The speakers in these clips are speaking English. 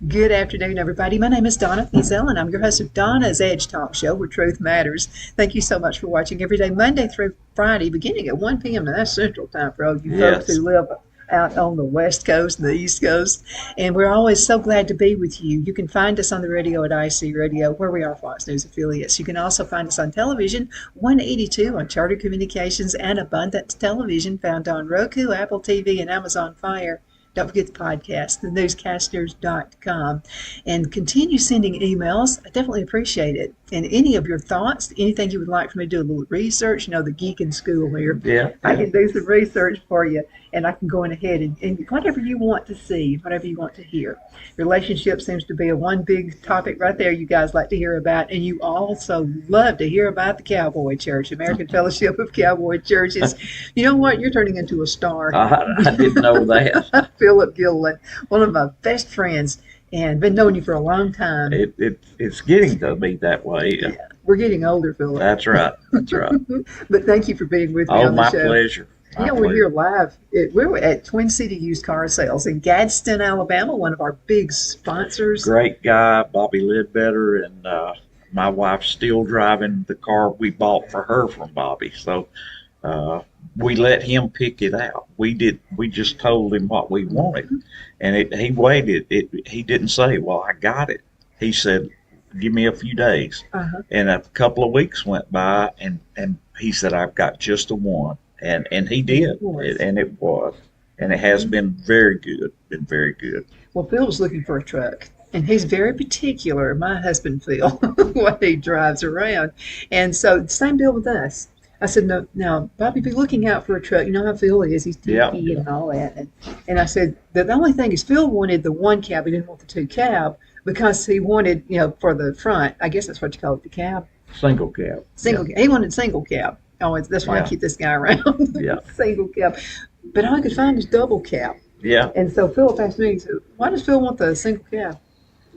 Good afternoon, everybody. My name is Donna Fiesel, and I'm your host of Donna's Edge Talk Show, where truth matters. Thank you so much for watching every day, Monday through Friday, beginning at 1 p.m. Now, that's Central Time for all you folks who live out on the West Coast and the East Coast. And we're always so glad to be with you. You can find us on the radio at IC Radio, where we are Fox News affiliates. You can also find us on television, 182 on Charter Communications and Abundance Television, found on Roku, Apple TV, and Amazon Fire. Don't forget the podcast, thenewscasters.com. And continue sending emails. I definitely appreciate it. And any of your thoughts, anything you would like for me to do a little research, you know, the geek in school here. Yeah. I can do some research for you, and I can go in ahead and whatever you want to see, whatever you want to hear. Relationship seems to be a one big topic right there you guys like to hear about. And you also love to hear about the Cowboy Church, American Fellowship of Cowboy Churches. You know what? You're turning into a star. I didn't know that. Phillip, Guilliland, one of my best friends, and been knowing you for a long time. It's getting to be that way. Yeah. We're getting older, Phillip. That's right. That's right. But thank you for being with me on the show. My pleasure. You know, we're here live. We're at Twin City Used Car Sales in Gadsden, Alabama, one of our big sponsors. Great guy, Bobby Ledbetter, and my wife's still driving the car we bought for her from Bobby. So we let him pick it out. We just told him what we wanted, and he waited. He didn't say, "Well, I got it." He said, "Give me a few days." And a couple of weeks went by, and he said, "I've got just the one." And he did, and it was, and it has been very good, Well, Phil was looking for a truck, and he's very particular, my husband Phil, what he drives around. And so same deal with us. I said, no, now, Bobby, be looking out for a truck. You know how Phil is. He's techy and all that. And I said, the only thing is Phil wanted the one cab. He didn't want the two cab because he wanted, you know, for the front, I guess that's what you call it, the cab. Single cab. He wanted single cab. Oh, that's why I keep this guy around. Single cab. But all I could find is double cab. Yeah. And so Philip asked me, he said, why does Phil want the single cab?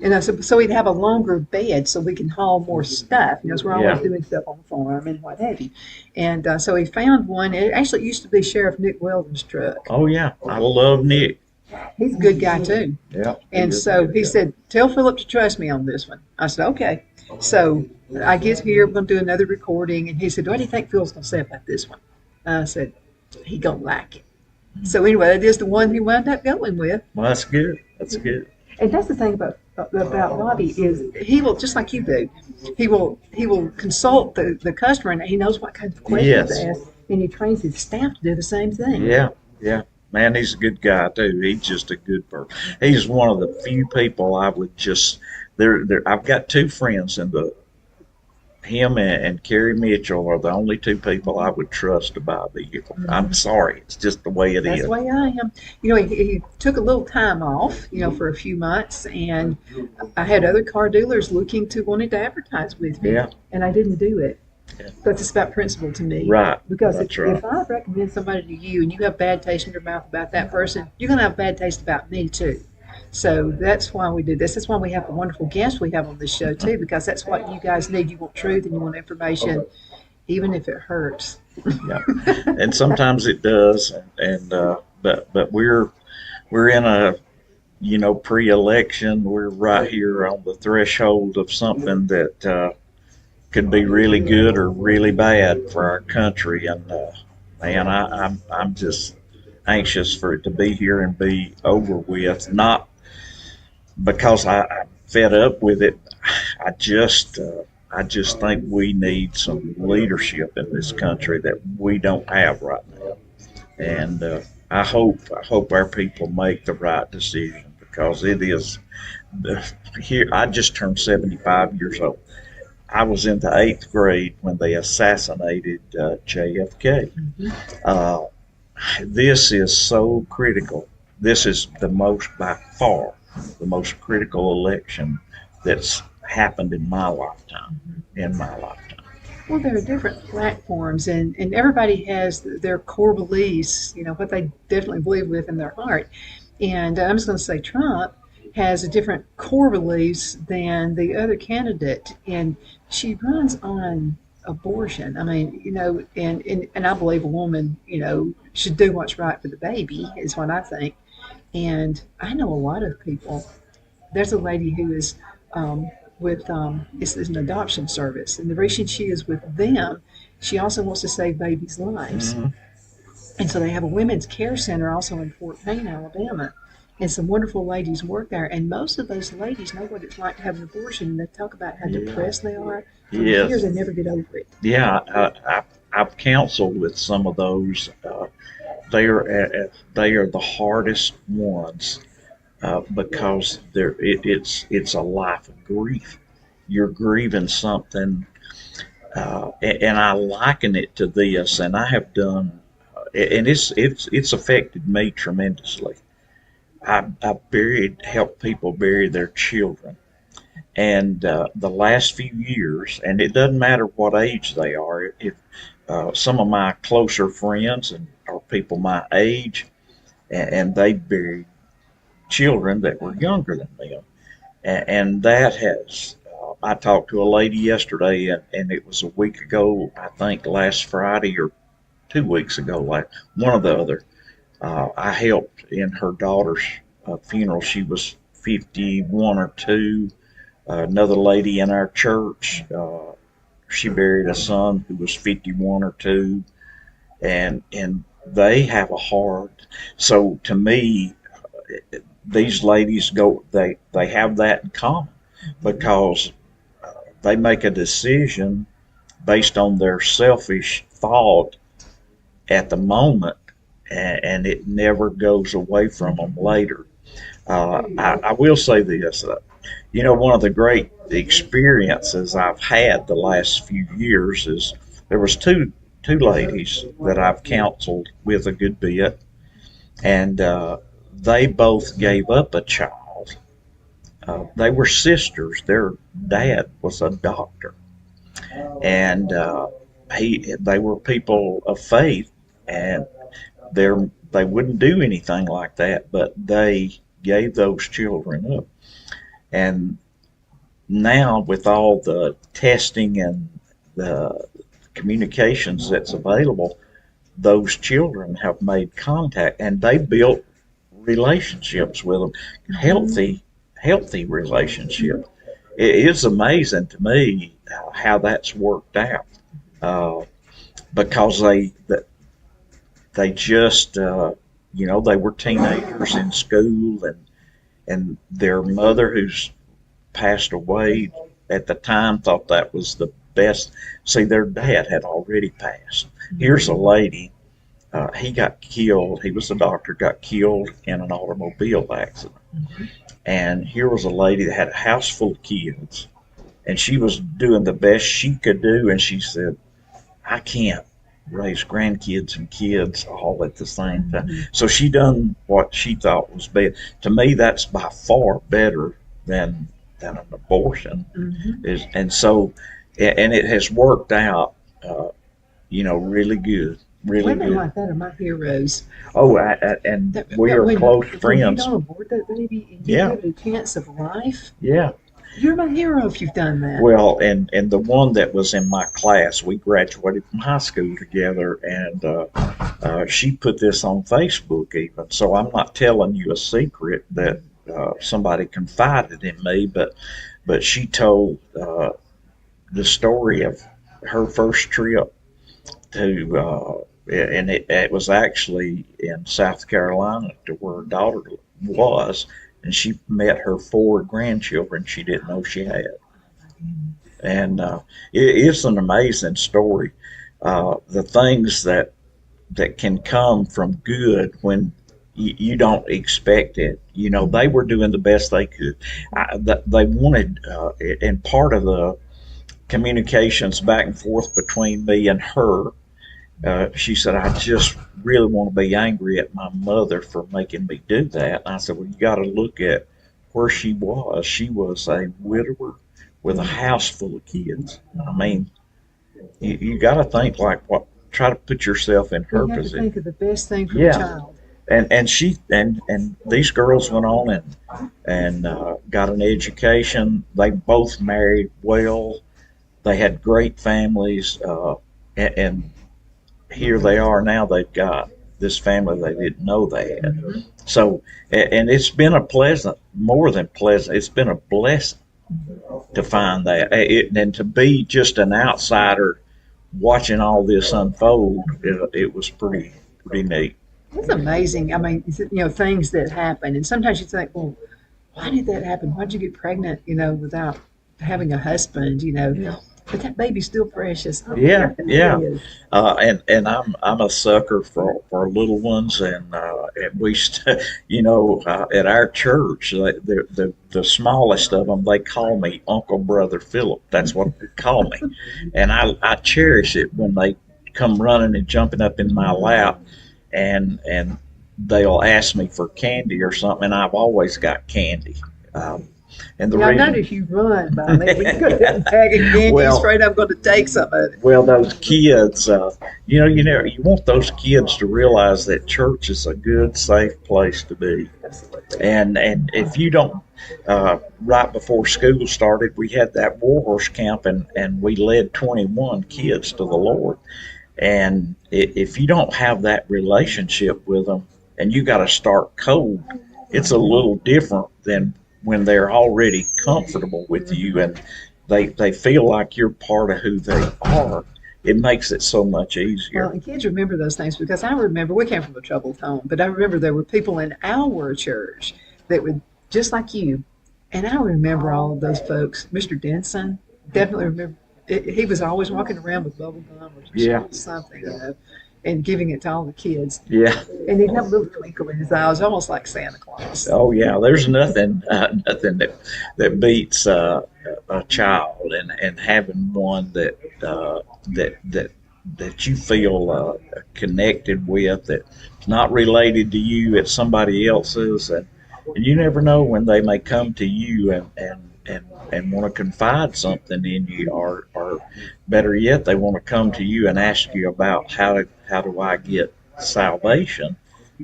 And I said, so he'd have a longer bed so we can haul more stuff. You know, so we're always doing stuff on the farm and what have you. And so he found one. It actually used to be Sheriff Nick Weldon's truck. Oh, yeah. I love Nick. He's a good guy, too. Yeah. And so he said, tell Philip to trust me on this one. I said, okay. So I get here, we're going to do another recording, and he said, what do you think Phil's going to say about this one? I said, he going to like it. So anyway, that is the one he wound up going with. Well, that's good. That's good. And that's the thing about Bobby is he will, just like you do, he will consult the customer, and he knows what kind of questions to ask, and he trains his staff to do the same thing. Yeah, yeah. Man, he's a good guy, too. He's just a good person. He's one of the few people I would just... I've got two friends, and him and Kerry Mitchell are the only two people I would trust to buy a vehicle. I'm sorry, it's just the way it is. That's the way I am. You know, he took a little time off, you know, for a few months, and I had other car dealers wanted to advertise with me, and I didn't do it. But it's about principle to me. Right. Because if I recommend somebody to you and you have bad taste in your mouth about that person, you're going to have bad taste about me too. So that's why we do this. That's why we have the wonderful guests we have on this show too, because that's what you guys need. You want truth and you want information, even if it hurts. Yeah. And sometimes it does. But we're in a, you know, pre-election. We're right here on the threshold of something that could be really good or really bad for our country. And man, I'm just anxious for it to be here and be over with. Not because I'm fed up with it. I just think we need some leadership in this country that we don't have right now. And I hope our people make the right decision, because it is here. I just turned 75 years old. I was in the 8th grade when they assassinated JFK. This is so critical. This is the most, by far, the most critical election that's happened in my lifetime. In my lifetime. Well, there are different platforms, and everybody has their core beliefs, what they definitely believe with in their heart. And I'm just going to say Trump has a different core beliefs than the other candidate, and she runs on abortion. I mean, and I believe a woman, should do what's right for the baby, is what I think. And I know a lot of people. There's a lady who is with it's an adoption service, and the reason she is with them, she also wants to save babies' lives. Mm-hmm. And so they have a women's care center also in Fort Payne, Alabama. And some wonderful ladies work there. And most of those ladies know what it's like to have an abortion. And they talk about how depressed they are. For years, Yes. they never get over it. Yeah, I've counseled with some of those. They are the hardest ones because it's a life of grief. You're grieving something, and I liken it to this, and I have done, and it's affected me tremendously. I helped people bury their children, and the last few years, and it doesn't matter what age they are. If some of my closer friends and are people my age, and they buried children that were younger than them, and that has. I talked to a lady yesterday, and it was a week ago, I think last Friday or 2 weeks ago, like one or the other. I helped in her daughter's funeral. She was 51 or 2. Another lady in our church, she buried a son who was 51 or 2, and they have a heart. So to me, these ladies they have that in common because they make a decision based on their selfish thought at the moment, and it never goes away from them later. I will say this, one of the great experiences I've had the last few years is there was two ladies that I've counseled with a good bit, and they both gave up a child. They were sisters. Their dad was a doctor, and they were people of faith, and they wouldn't do anything like that, but they gave those children up. And now, with all the testing and the communications that's available, those children have made contact and they built relationships with them, healthy relationships. It is amazing to me how that's worked out because they just they were teenagers in school, and their mother, who's passed away at the time, thought that was the best. See, their dad had already passed. Here's a lady, he got killed. He was a doctor, got killed in an automobile accident. And here was a lady that had a house full of kids, and she was doing the best she could do. And she said, I can't raise grandkids and kids all at the same time. So she done what she thought was best. To me, that's by far better than an abortion. And so, and it has worked out, really good. Really Women good. like that are my heroes. Oh, and we are close When you friends. don't abort that baby and you Yeah. give it a chance of life, Yeah. you're my hero if you've done that. Well, and the one that was in my class, we graduated from high school together, and she put this on Facebook even. So I'm not telling you a secret that somebody confided in me, but she told the story of her first trip to, and it was actually in South Carolina to where her daughter was, and she met her 4 grandchildren she didn't know she had. And it's an amazing story. The things that can come from good when you don't expect it. They were doing the best they could. They wanted, and part of the communications back and forth between me and her, she said, I just really want to be angry at my mother for making me do that. And I said, well, you got to look at where she was a widower with a house full of kids. I mean, you got to think like what. Try to put yourself in her You have to position. think of the best thing for the Yeah, child. and these girls went on and got an education. They both married well. They had great families, and here they are now. They've got this family they didn't know they had. So, and it's been a pleasant, more than pleasant. It's been a blessing to find that, and to be just an outsider watching all this unfold. It was pretty neat. It's amazing. I mean, things that happen, and sometimes you think, well, why did that happen? Why'd you get pregnant? Without having a husband. Yeah. But that baby's still precious. Oh, Yeah, yeah. it is. And I'm a sucker for little ones, and we, at our church, the smallest of them, they call me Uncle Brother Phillip. That's what they call me, and I cherish it when they come running and jumping up in my lap, and they'll ask me for candy or something, and I've always got candy. And the I reason, noticed you run by me. You got that bag of candy. Well, Afraid I'm going to take some of it. well, those kids, you want those kids to realize that church is a good, safe place to be. And if you don't, right before school started, we had that warhorse camp, and we led 21 kids to the Lord. And if you don't have that relationship with them, and you got to start cold, it's a little different than when they're already comfortable with you and they feel like you're part of who they are. It makes it so much easier. Well, and kids remember those things because I remember we came from a troubled home, but I remember there were people in our church that would just like you, and I remember all of those folks. Mr. Denson, definitely remember. He was always walking around with bubble gum or something, and giving it to all the kids. Yeah. And he'd have a little twinkle in his eyes, almost like Santa Claus. Oh yeah, there's nothing that beats a child and having one that you feel connected with, that's not related to you, it's somebody else's, and you never know when they may come to you and want to confide something in you, or better yet, they want to come to you and ask you about how do I get salvation,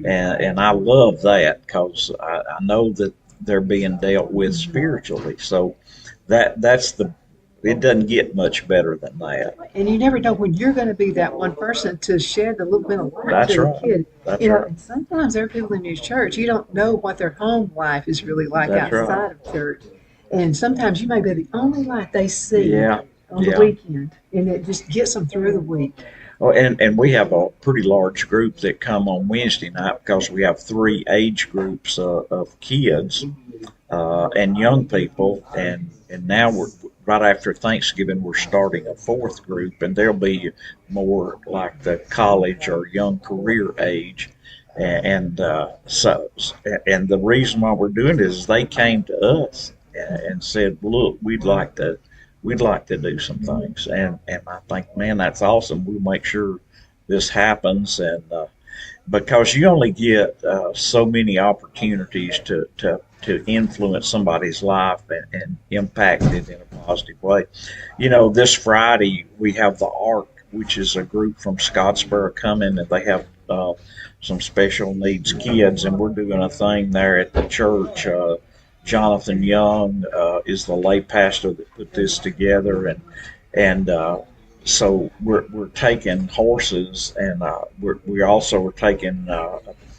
and I love that because I know that they're being dealt with spiritually. So it doesn't get much better than that. And you never know when you're going to be that one person to shed a little bit of light That's to right. the kid. That's right. And sometimes there are people in your church, you don't know what their home life is really like That's outside right. of church. And sometimes you may be the only light they see Yeah. on the weekend, and it just gets them through the week. Oh, and we have a pretty large group that come on Wednesday night because we have 3 age groups of kids and young people, and now we're right after Thanksgiving we're starting a 4th group, and they'll be more like the college or young career age, and the reason why we're doing this is they came to us and said, look, we'd like to do some things, and I think, man, that's awesome. We'll make sure this happens, and because you only get so many opportunities to influence somebody's life and impact it in a positive way. This Friday we have the Ark, which is a group from Scottsboro coming, and they have some special needs kids, and we're doing a thing there at the church. Jonathan Young is the lay pastor that put this together, and so we're taking horses, and we also are taking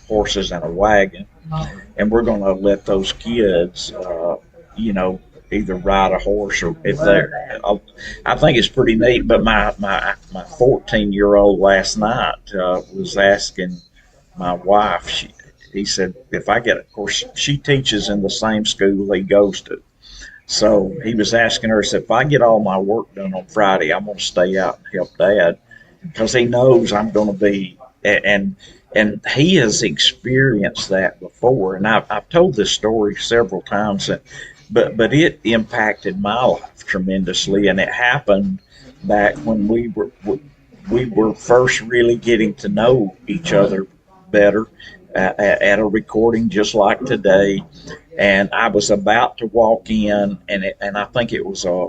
horses and a wagon, and we're going to let those kids, either ride a horse or if they're. I think it's pretty neat. But my 14-year-old last night was asking my wife. He said, if I get, of course, she teaches in the same school he goes to. So he was asking her, he said, if I get all my work done on Friday, I'm going to stay out and help Dad because he knows I'm going to be, and he has experienced that before. And I've told this story several times, but it impacted my life tremendously. And it happened back when we were first really getting to know each other better. at a recording just like today, and I was about to walk in, and I think it was a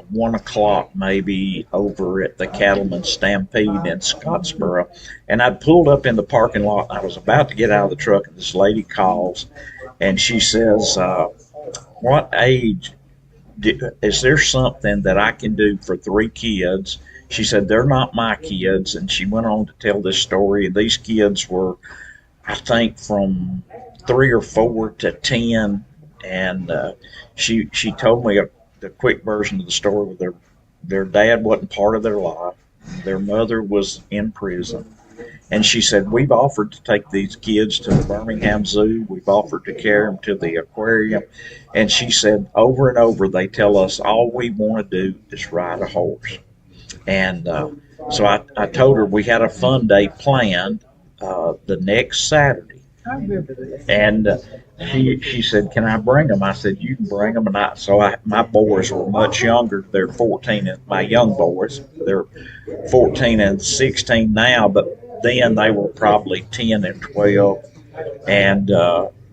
1 o'clock maybe over at the Cattleman Stampede in Scottsboro, and I'd pulled up in the parking lot. And I was about to get out of the truck, and this lady calls, and she says, "What age? Is there something that I can do for 3 kids?" She said, "They're not my kids," and she went on to tell this story. And these kids were, I think, from 3 or 4 to 10, and she told me the quick version of the story. With their dad wasn't part of their life, their mother was in prison, and she said, "We've offered to take these kids to the Birmingham Zoo. We've offered to carry them to the aquarium." And she said, over and over, they tell us all we want to do is ride a horse. And so I told her we had a fun day planned the next Saturday. I remember this. And she said, "Can I bring them?" I said, "You can bring them." And my boys were much younger. They're 14, and my young boys, they're 14 and 16 now, but then they were probably 10 and 12. And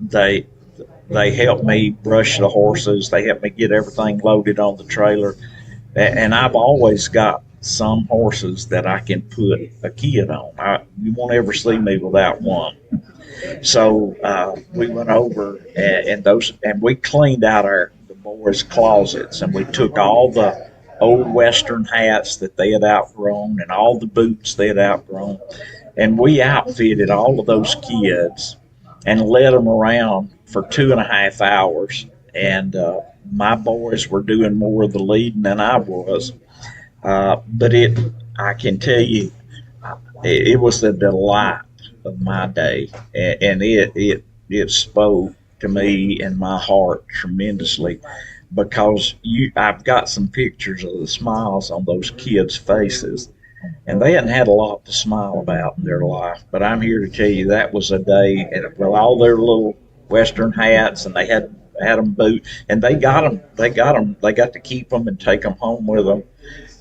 they helped me brush the horses. They helped me get everything loaded on the trailer. And I've always got some horses that I can put a kid on. You won't ever see me without one. So we went over and we cleaned out the boys' closets, and we took all the old Western hats that they had outgrown and all the boots they had outgrown, and we outfitted all of those kids and led them around for 2.5 hours. And my boys were doing more of the leading than I was, but I can tell you, it was the delight of my day, and it spoke to me and my heart tremendously, because I've got some pictures of the smiles on those kids' faces, and they hadn't had a lot to smile about in their life. But I'm here to tell you that was a day, and with all their little Western hats, and they had them boot, and they got to keep them and take them home with them.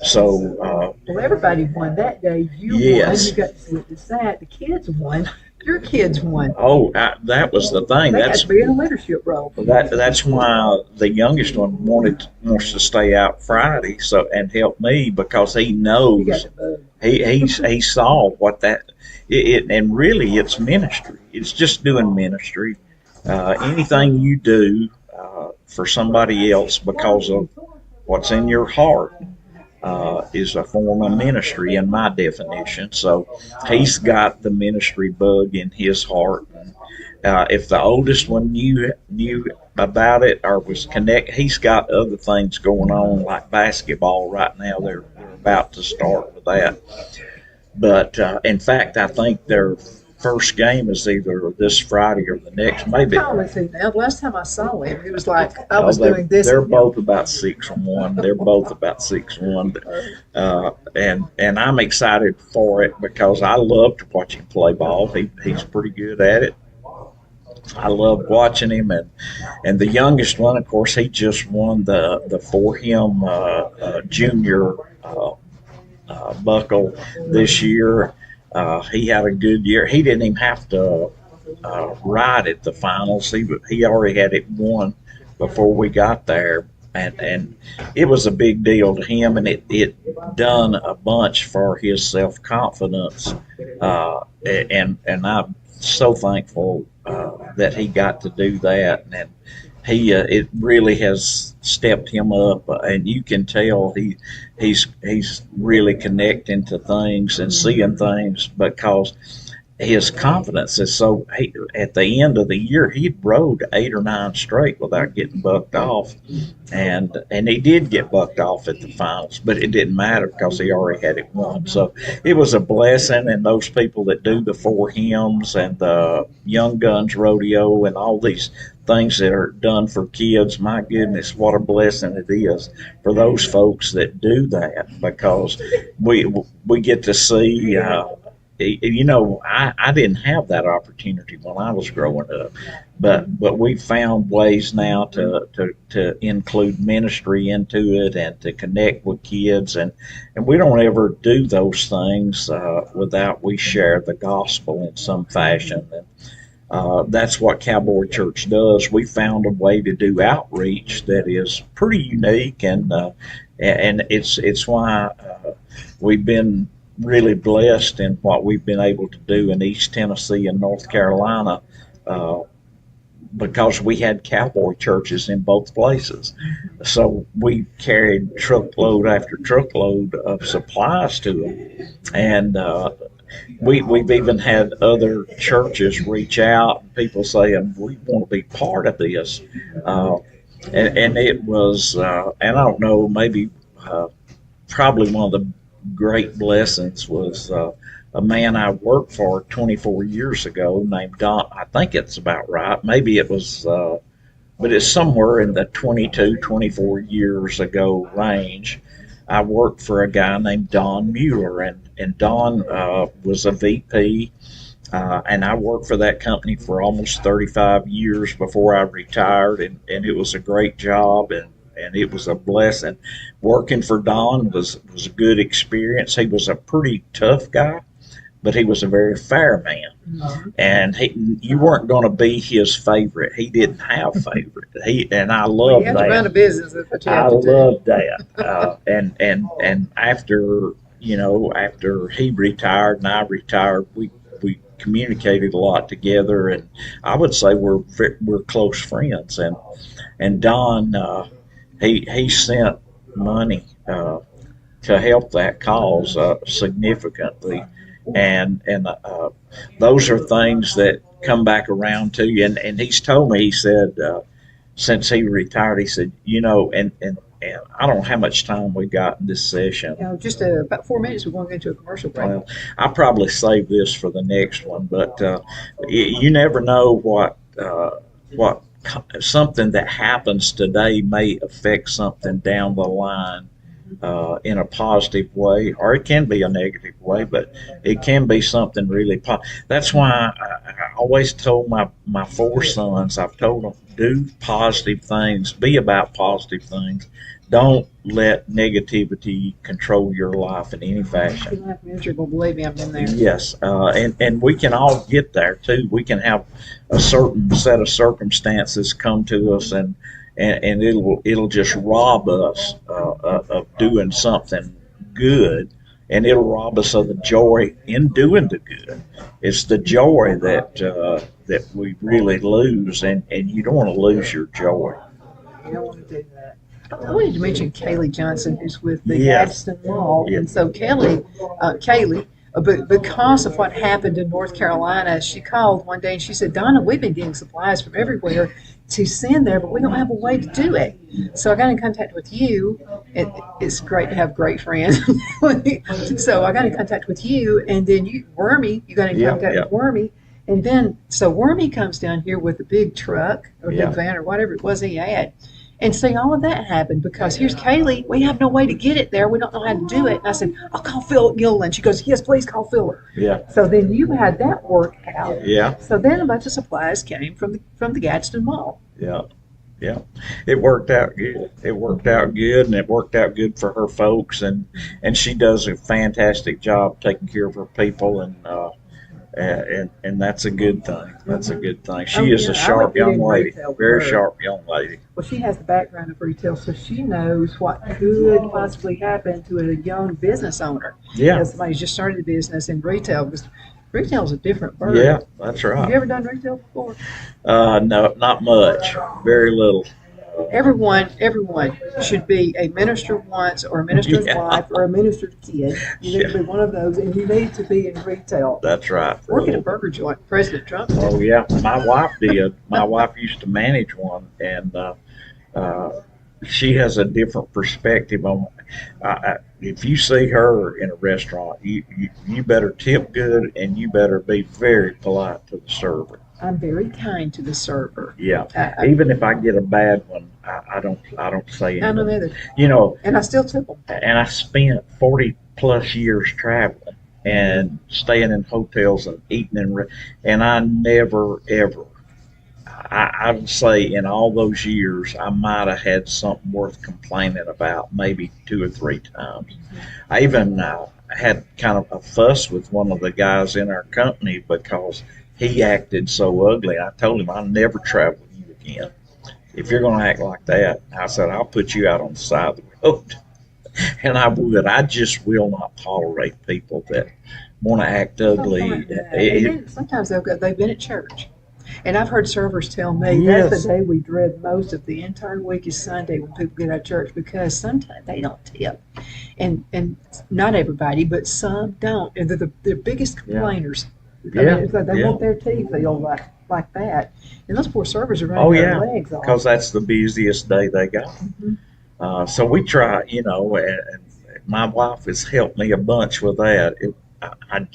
So well, everybody won that day. You yes. won. You got to decide. The kids won. Your kids won. Oh, that was the thing. They had to be in a leadership role. That's why the youngest one wants to stay out Friday and help me, because he knows he saw what and really it's ministry. It's just doing ministry. Anything you do for somebody else because of what's in your heart is a form of ministry in my definition. So he's got the ministry bug in his heart. If the oldest one knew about it or was connected, he's got other things going on like basketball right now. They're about to start with that. But in fact, I think their first game is either this Friday or the next. Maybe. How old is he now? Last time I saw him, he was like, I was doing this. They're both about 6'1". They're both about 6'1". And I'm excited for it because I love to watch him play ball. He's pretty good at it. I love watching him, and the youngest one, of course, he just won the For Him junior buckle this year. He had a good year. He didn't even have to ride at the finals. He already had it won before we got there, and it was a big deal to him, and it done a bunch for his self-confidence, and I'm so thankful that he got to do that, and it really has stepped him up, and you can tell he's really connecting to things and seeing things because his confidence is so. At the end of the year, he rode 8 or 9 straight without getting bucked off, and he did get bucked off at the finals, but it didn't matter because he already had it won. So it was a blessing, and those people that do the For Hims and the Young Guns Rodeo and all these things that are done for kids, my goodness, what a blessing it is for those folks that do that, because we get to see. I didn't have that opportunity when I was growing up, but we found ways now to include ministry into it and to connect with kids, and we don't ever do those things without we share the gospel in some fashion. That's what Cowboy Church does. We found a way to do outreach that is pretty unique, and it's why we've been really blessed in what we've been able to do in East Tennessee and North Carolina. Uh, because we had cowboy churches in both places. So we carried truckload after truckload of supplies to them. And we've even had other churches reach out and people saying, we want to be part of this. And it was, and I don't know, maybe probably one of the great blessings was a man I worked for 24 years ago named Don. I think it's about right. Maybe it was, but it's somewhere in the 22, 24 years ago range. I worked for a guy named Don Mueller, and Don was a VP. And I worked for that company for almost 35 years before I retired, and it was a great job, and it was a blessing. Working for Don was a good experience. He was a pretty tough guy, but he was a very fair man. Mm-hmm. And you weren't going to be his favorite. He didn't have favorite. And I loved that. Run a business. I loved that. And after after he retired and I retired, we communicated a lot together, and I would say we're close friends. And Don, he sent money to help that cause significantly, and those are things that come back around to you. And he's told me, he said, since he retired, he said, and I don't know how much time we got in this session. Just about 4 minutes. We're going to go into a commercial break. Well, I'll probably save this for the next one, but you never know what something that happens today may affect something down the line in a positive way, or it can be a negative way, but it can be something really positive. That's why I always told my four sons, I've told them, do positive things, be about positive things. Don't let negativity control your life in any fashion. You're not miserable, believe me, I've been there. Yes, and we can all get there too. We can have a certain set of circumstances come to us, and it'll just rob us of doing something good, and it'll rob us of the joy in doing the good. It's the joy that we really lose, and you don't want to lose your joy. You don't want to do that. I wanted to mention Kaylee Johnson, who's with the Gadsden Mall. And so Kaylee, because of what happened in North Carolina, she called one day and she said, Donna, we've been getting supplies from everywhere to send there, but we don't have a way to do it. So I got in contact with you. It's great to have great friends. So I got in contact with you, and then Wormy, you got in contact with Wormy. And then, so Wormy comes down here with a big truck or big van or whatever it was he had. And see, all of that happened because here's Kaylee. We have no way to get it there. We don't know how to do it. And I said, I'll call Phillip Guilliland. She goes, yes, please call Phillip. Yeah. So then you had that work out. Yeah. So then a bunch of supplies came from the Gadsden Mall. Yeah. Yeah. It worked out good. It worked out good, and it worked out good for her folks. And she does a fantastic job taking care of her people, and that's a good thing. That's a good thing. She is a sharp young lady, very sharp young lady. Well, she has the background of retail, so she knows what could possibly happen to a young business owner. Yeah. Somebody's just started a business in retail, because retail is a different bird. Yeah, that's right. Have you ever done retail before? No, not much. Very little. Everyone should be a minister once, or a minister's wife, or a minister's kid. You need to be one of those, and you need to be in retail. That's right. Work at a burger joint, President Trump. Oh yeah, my wife did. My wife used to manage one, and she has a different perspective on. If you see her in a restaurant, you better tip good, and you better be very polite to the server. I'm very kind to the server. Yeah, even if I get a bad one, I don't say anything. I don't either. And I still tip them. And I spent 40 plus years traveling and staying in hotels and eating and I never ever. I would say in all those years, I might have had something worth complaining about maybe 2 or 3 times. I even had kind of a fuss with one of the guys in our company because he acted so ugly. I told him I'll never travel with you again. If you're going to act like that, I said, I'll put you out on the side of the road. And I would. I just will not tolerate people that want to act ugly. Sometimes they've been at church. And I've heard servers tell me that's Yes. the day we dread most of the entire week is Sunday when people get out of church because sometimes they don't tip. And not everybody, but some don't. And they're the biggest complainers. I mean, it's like they want their teeth filled like that. And those poor servers are running their legs off. Because that's the busiest day they got. So we try, and my wife has helped me a bunch with that.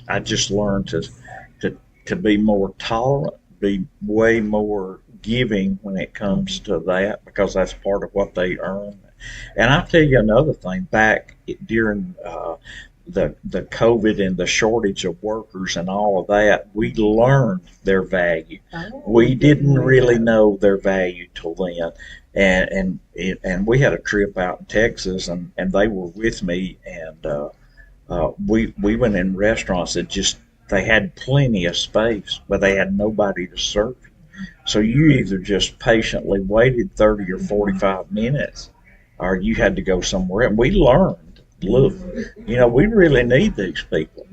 I just learned to be more tolerant, be way more giving when it comes to that, because that's part of what they earn. And I'll tell you another thing. Back during the COVID and the shortage of workers and all of that, we learned their value. We didn't really know their value till then. And we had a trip out in Texas, and they were with me, and we went in restaurants that just they had plenty of space, but they had nobody to serve you. So you either just patiently waited 30 or 45 minutes, or you had to go somewhere. And we learned, look, we really need these people.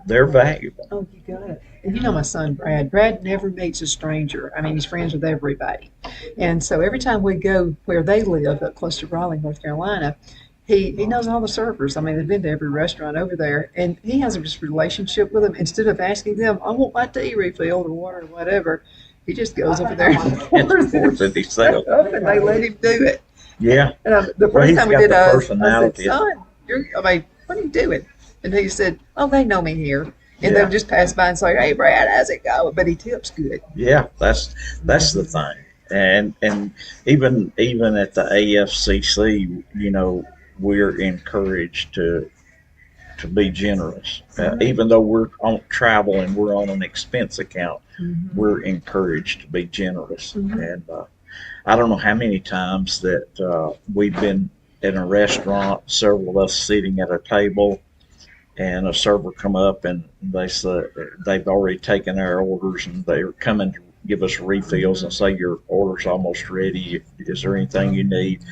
They're valuable. Oh, you got it. And my son Brad. Brad never meets a stranger. I mean, he's friends with everybody. And so every time we go where they live, up close to Raleigh, North Carolina, he knows all the servers. I mean, they've been to every restaurant over there, and he has a relationship with them. Instead of asking them, I want my tea refilled or water or whatever, he just goes over there and pours it himself, and they let him do it. Yeah. And the first time we did I said, son, what are you doing? And he said, oh, they know me here. And they'll just pass by and say, hey, Brad, how's it going? But he tips good. Yeah, that's the thing. And even at the AFCC, we're encouraged to be generous. Even though we're on travel and we're on an expense account, we're encouraged to be generous. And I don't know how many times that we've been in a restaurant, several of us sitting at a table, and a server come up and they say they've already taken our orders and they're coming to give us refills and say your order's almost ready. Is there anything you need?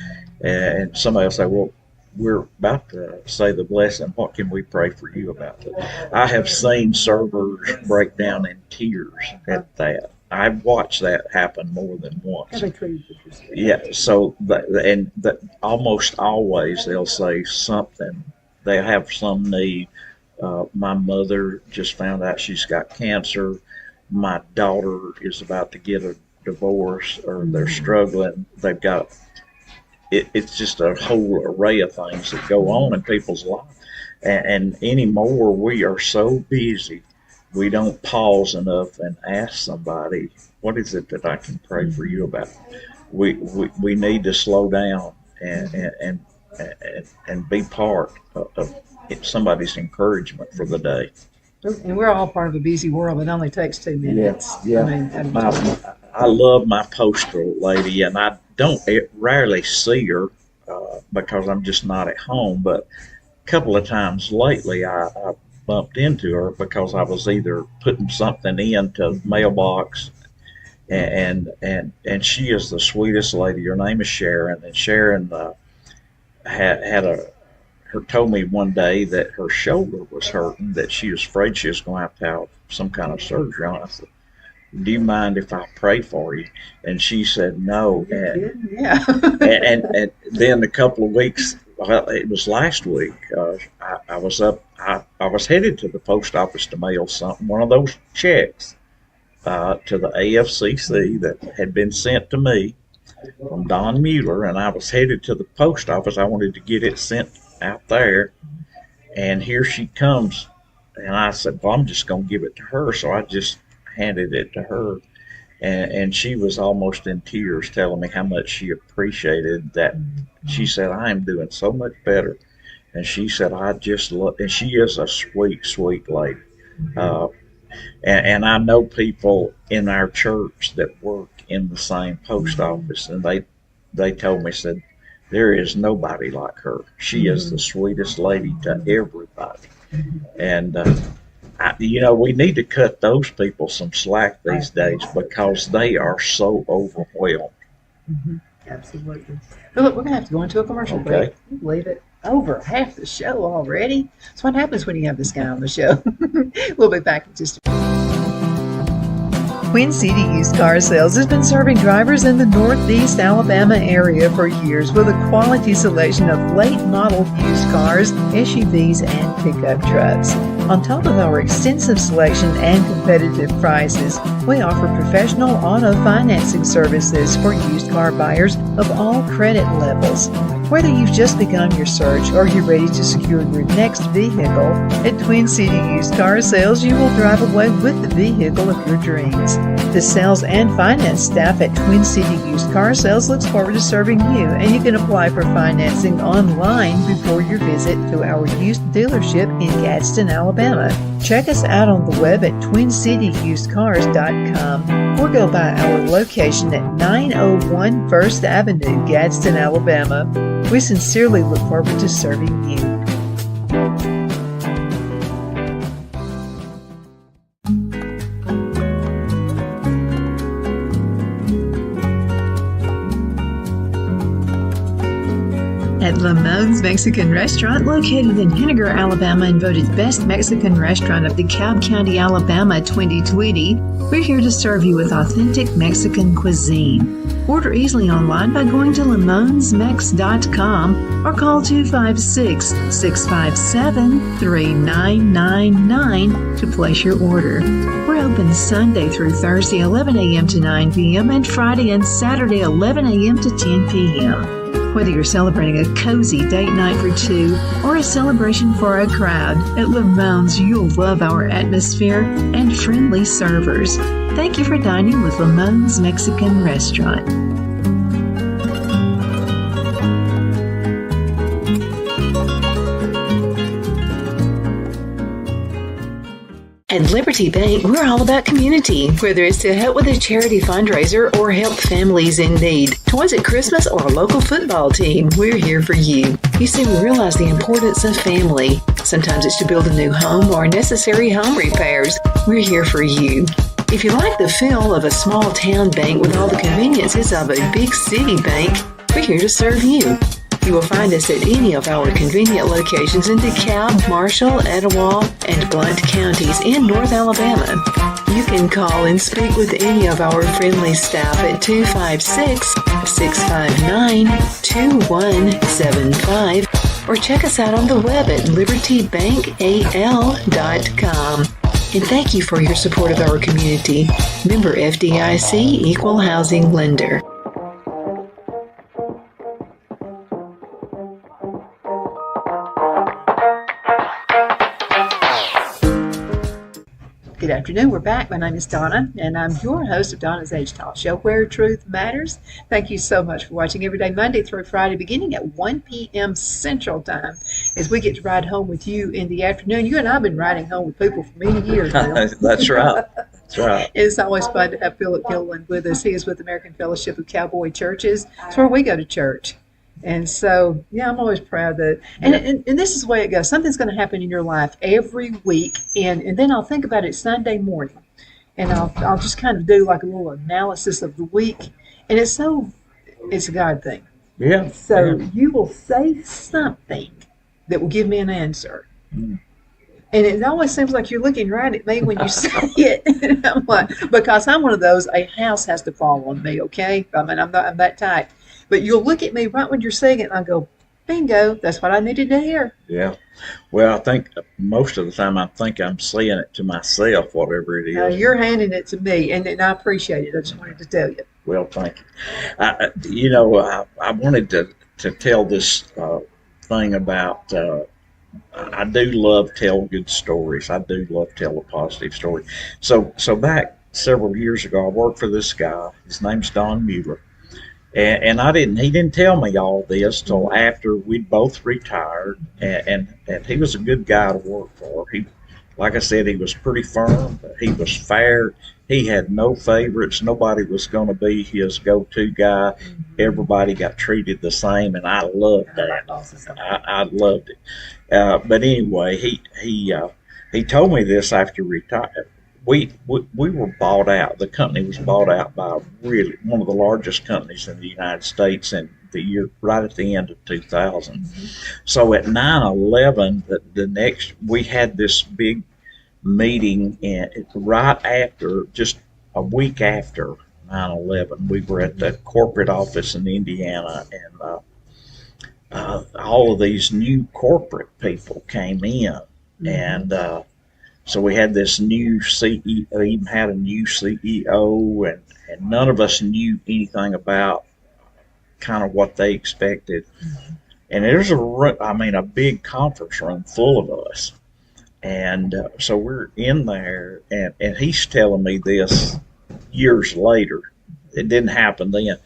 And somebody will say, well, we're about to say the blessing. What can we pray for you about that? I have seen servers break down in tears at that. I've watched that happen more than once. Yeah, so almost always they'll say something. They have some need. My mother just found out she's got cancer. My daughter is about to get a divorce, or they're struggling. They've got it's just a whole array of things that go on in people's lives. And anymore, we are so busy, we don't pause enough and ask somebody, what is it that I can pray for you about? We need to slow down and be part of somebody's encouragement for the day. And we're all part of a busy world. It only takes 2 minutes. Yeah. I mean, I love my postal lady, and I don't rarely see her because I'm just not at home. But a couple of times lately, I bumped into her because I was either putting something into the mailbox, and she is the sweetest lady. Her name is Sharon, and Sharon told me one day that her shoulder was hurting, that she was afraid she was going to have some kind of surgery on it. I said, do you mind if I pray for you? And she said no. And then a couple of weeks, it was last week, I was headed to the post office to mail one of those checks to the AFCC that had been sent to me from Don Mueller, and I was headed to the post office. I wanted to get it sent out there, and here she comes, and I said, well, I'm just going to give it to her. So I just handed it to her, and she was almost in tears, telling me how much she appreciated that. She said, I am doing so much better. And she said, I just love, and she is a sweet, sweet lady. And I know people in our church that work in the same post office, and they told me, said, there is nobody like her. She is the sweetest lady to everybody. And We need to cut those people some slack these days because they are so overwhelmed. Mm-hmm. Absolutely. Philip, we're going to have to go into a commercial break. Can you believe it? Over half the show already. That's what happens when you have this guy on the show. We'll be back in just a minute. Queen City Used Car Sales has been serving drivers in the Northeast Alabama area for years with a quality selection of late model used cars, SUVs, and pickup trucks. On top of our extensive selection and competitive prices, we offer professional auto financing services for used car buyers of all credit levels. Whether you've just begun your search or you're ready to secure your next vehicle, at Twin City Used Car Sales, you will drive away with the vehicle of your dreams. The sales and finance staff at Twin City Used Car Sales looks forward to serving you, and you can apply for financing online before your visit to our used dealership in Gadsden, Alabama. Check us out on the web at twincityusedcars.com or go by our location at 901 First Avenue, Gadsden, Alabama. We sincerely look forward to serving you. At Lamone's Mexican Restaurant, located in Henniger, Alabama, and voted Best Mexican Restaurant of DeKalb County, Alabama 2020, we're here to serve you with authentic Mexican cuisine. Order easily online by going to lamonsmex.com or call 256-657-3999 to place your order. We're open Sunday through Thursday 11 a.m. to 9 p.m. and Friday and Saturday 11 a.m. to 10 p.m. Whether you're celebrating a cozy date night for two or a celebration for a crowd, at Lamone's you'll love our atmosphere and friendly servers. Thank you for dining with Lamone's Mexican Restaurant. At Liberty Bank, we're all about community, whether it's to help with a charity fundraiser or help families in need. Toys at Christmas or a local football team, we're here for you. You see, we realize the importance of family. Sometimes it's to build a new home or necessary home repairs. We're here for you. If you like the feel of a small town bank with all the conveniences of a big city bank, we're here to serve you. You will find us at any of our convenient locations in DeKalb, Marshall, Etowah, and Blount counties in North Alabama. You can call and speak with any of our friendly staff at 256-659-2175 or check us out on the web at libertybankal.com. And thank you for your support of our community. Member FDIC Equal Housing Lender. Good afternoon. We're back. My name is Donna, and I'm your host of Donna's Age Talk Show, where truth matters. Thank you so much for watching every day, Monday through Friday, beginning at 1 p.m. Central Time, as we get to ride home with you in the afternoon. You and I have been riding home with people for many years now. That's right. That's right. It's always fun to have Phillip Guilliland with us. He is with the American Fellowship of Cowboy Churches. It's where we go to church. And so, yeah, I'm always proud that, and this is the way it goes. Something's going to happen in your life every week, and then I'll think about it Sunday morning, and I'll just kind of do like a little analysis of the week, and it's a God thing. Yeah. So you will say something that will give me an answer. Mm. And it always seems like you're looking right at me when you say it. And I'm like, because I'm one of those, a house has to fall on me, okay? I mean, I'm that type. But you'll look at me right when you're saying it, and I go, bingo, that's what I needed to hear. Yeah. Well, I think most of the time I think I'm saying it to myself, whatever it is. You're handing it to me, and I appreciate it. I just wanted to tell you. Well, thank you. I wanted to tell this thing about, I do love telling good stories. I do love telling a positive story. So back several years ago, I worked for this guy. His name's Don Mueller. And he didn't tell me all this till after we'd both retired, and he was a good guy to work for. Like I said, he was pretty firm. He was fair. He had no favorites. Nobody was going to be his go-to guy. Everybody got treated the same, and I loved that. I loved it. But anyway, he he told me this after retired. We were bought out. The company was bought out by really one of the largest companies in the United States in the year right at the end of 2000. So at 9/11, the next we had this big meeting right after, just a week after 9/11. We were at the corporate office in Indiana, and all of these new corporate people came in, and so we had this new CEO, even had a new CEO, and none of us knew anything about kind of what they expected. And there's a big conference room full of us. And so we're in there, and he's telling me this years later. It didn't happen then,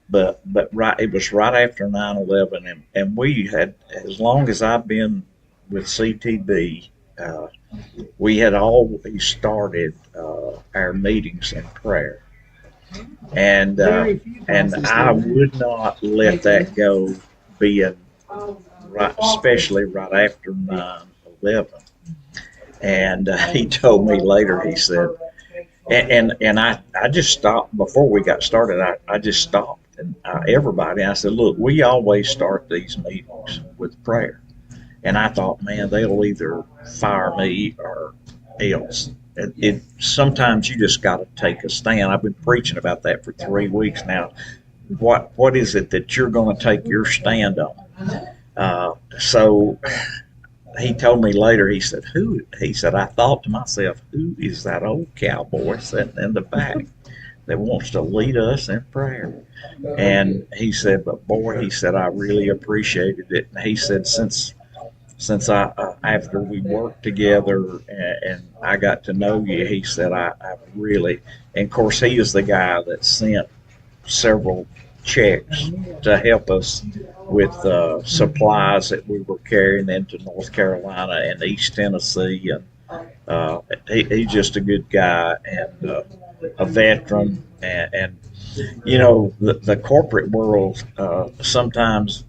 but it was right after 9/11, and we had, as long as I've been with CTB, we had always started our meetings in prayer, and I would not let that go, being right, especially right after 9/11. And he told me later, he said, and I just stopped before we got started. I just stopped, and everybody, I said, look, we always start these meetings with prayer. And I thought, man, they'll either fire me or else. Sometimes you just got to take a stand. I've been preaching about that for 3 weeks now. What is it that you're going to take your stand on? So he told me later, he said, I thought to myself, who is that old cowboy sitting in the back that wants to lead us in prayer? And he said, but boy, he said, I really appreciated it. And he said, since after we worked together and I got to know you, he said, I really, and of course he is the guy that sent several checks to help us with supplies that we were carrying into North Carolina and East Tennessee, and he's just a good guy and a veteran, and you know, the corporate world, sometimes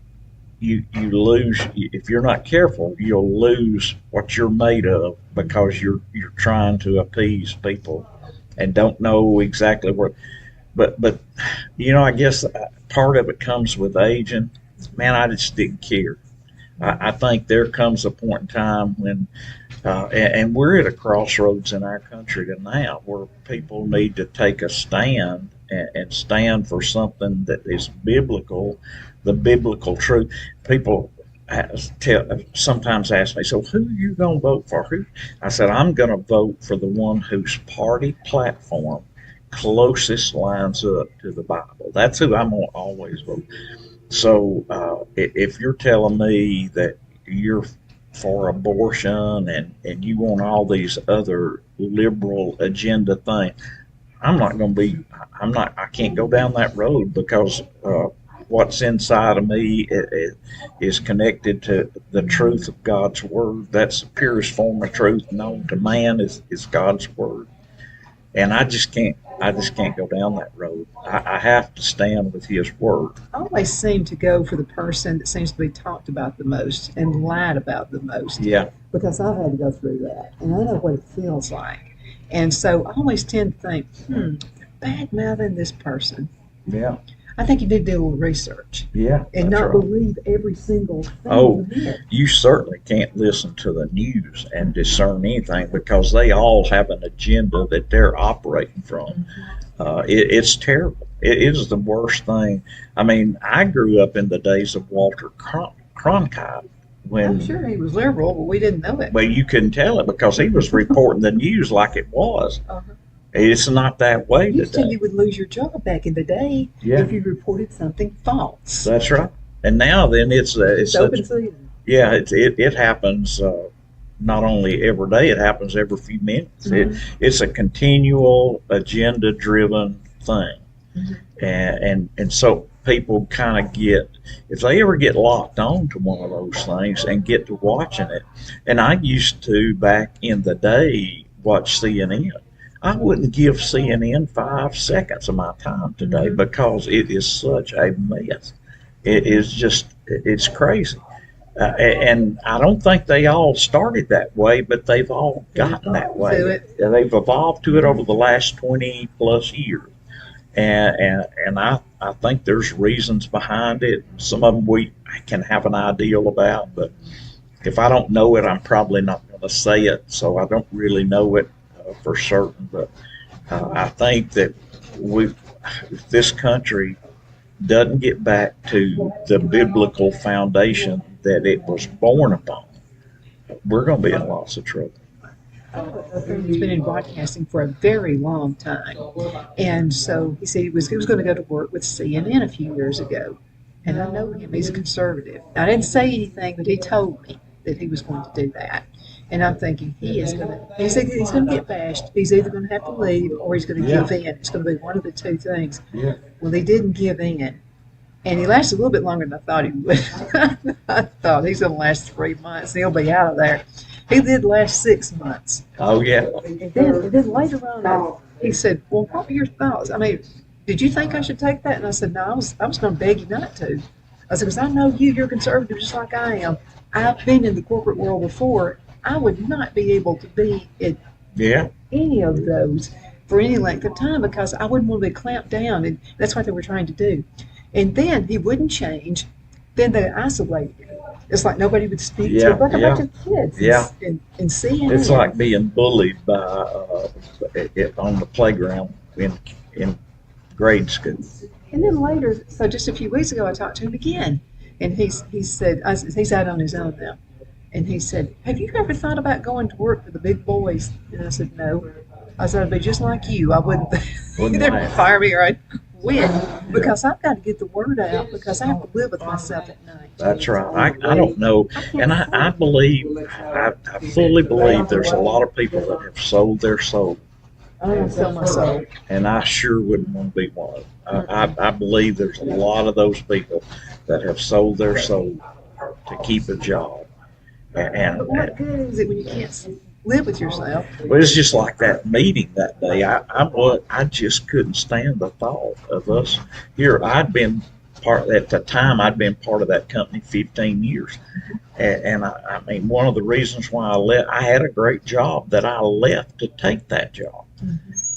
you lose, if you're not careful, you'll lose what you're made of because you're trying to appease people and don't know exactly where. But you know, I guess part of it comes with aging. Man, I just didn't care. I think there comes a point in time when, and we're at a crossroads in our country now where people need to take a stand and stand for something that is biblical, the biblical truth. People sometimes ask me, so who are you going to vote for? Who? I said, I'm going to vote for the one whose party platform closest lines up to the Bible. That's who I'm going to always vote. So if you're telling me that you're for abortion and you want all these other liberal agenda things, I can't go down that road, because what's inside of me is connected to the truth of God's word. That's the purest form of truth known to man is God's word. And I just can't go down that road. I have to stand with his word. I always seem to go for the person that seems to be talked about the most and lied about the most. Yeah. Because I've had to go through that, and I know what it feels like. And so I always tend to think, they're bad-mouthing this person. Yeah. I think you need to do a little research. Yeah. And not believe every single thing. Oh, you certainly can't listen to the news and discern anything, because they all have an agenda that they're operating from. It's terrible. It is the worst thing. I mean, I grew up in the days of Walter Cronkite. I'm sure he was liberal, but we didn't know it. Well, you couldn't tell it because he was reporting the news like it was. It's not that way today. You would lose your job back in the day if you reported something false. That's right. And now then it's open season. Yeah, it happens not only every day, it happens every few minutes. It's a continual agenda-driven thing. And so people kind of get, if they ever get locked on to one of those things and get to watching it, and I used to back in the day watch CNN. I wouldn't give CNN 5 seconds of my time today because it is such a mess. It is just, it's crazy. And I don't think they all started that way, but they've all gotten that way. They've evolved to it over the last 20 plus years. And I think there's reasons behind it. Some of them we can have an ideal about, but if I don't know it, I'm probably not going to say it. So I don't really know it for certain. But I think that if this country doesn't get back to the biblical foundation that it was born upon, we're going to be in lots of trouble. He's been in broadcasting for a very long time, and so he said he was going to go to work with CNN a few years ago, and I know him; he's a conservative. I didn't say anything, but he told me that he was going to do that, and I'm thinking he's going to get bashed. He's either going to have to leave or he's going to give in. It's going to be one of the two things. Yeah. Well, he didn't give in. And he lasted a little bit longer than I thought he would. I thought he's going to last 3 months. He'll be out of there. He did last 6 months. Oh, yeah. And then later on, he said, well, what were your thoughts? I mean, did you think I should take that? And I said, no, I was going to beg you not to. I said, because I know you're conservative just like I am. I've been in the corporate world before. I would not be able to be at any of those for any length of time because I wouldn't want to be clamped down. And that's what they were trying to do. And then he wouldn't change. Then they isolated him. It's like nobody would speak to him, like a bunch of kids. And seeing it's like being bullied by on the playground in grade school. And then later, so just a few weeks ago, I talked to him again, and he said he's out on his own now, and he said, "Have you ever thought about going to work for the big boys?" And I said, "No." I said, "I'd be just like you. I wouldn't either fire me or I'd quit because I've got to get the word out because I have to live with myself at night." That's right. I don't know. And I fully believe there's a lot of people that have sold their soul. I don't sell my soul. And I sure wouldn't want to be one of them. I believe there's a lot of those people that have sold their soul to keep a job. But what good is it when you can't live with yourself? Well, it's just like that meeting that day. I just couldn't stand the thought of us here. At the time, I'd been part of that company 15 years. And I mean, one of the reasons why I had a great job that I left to take that job.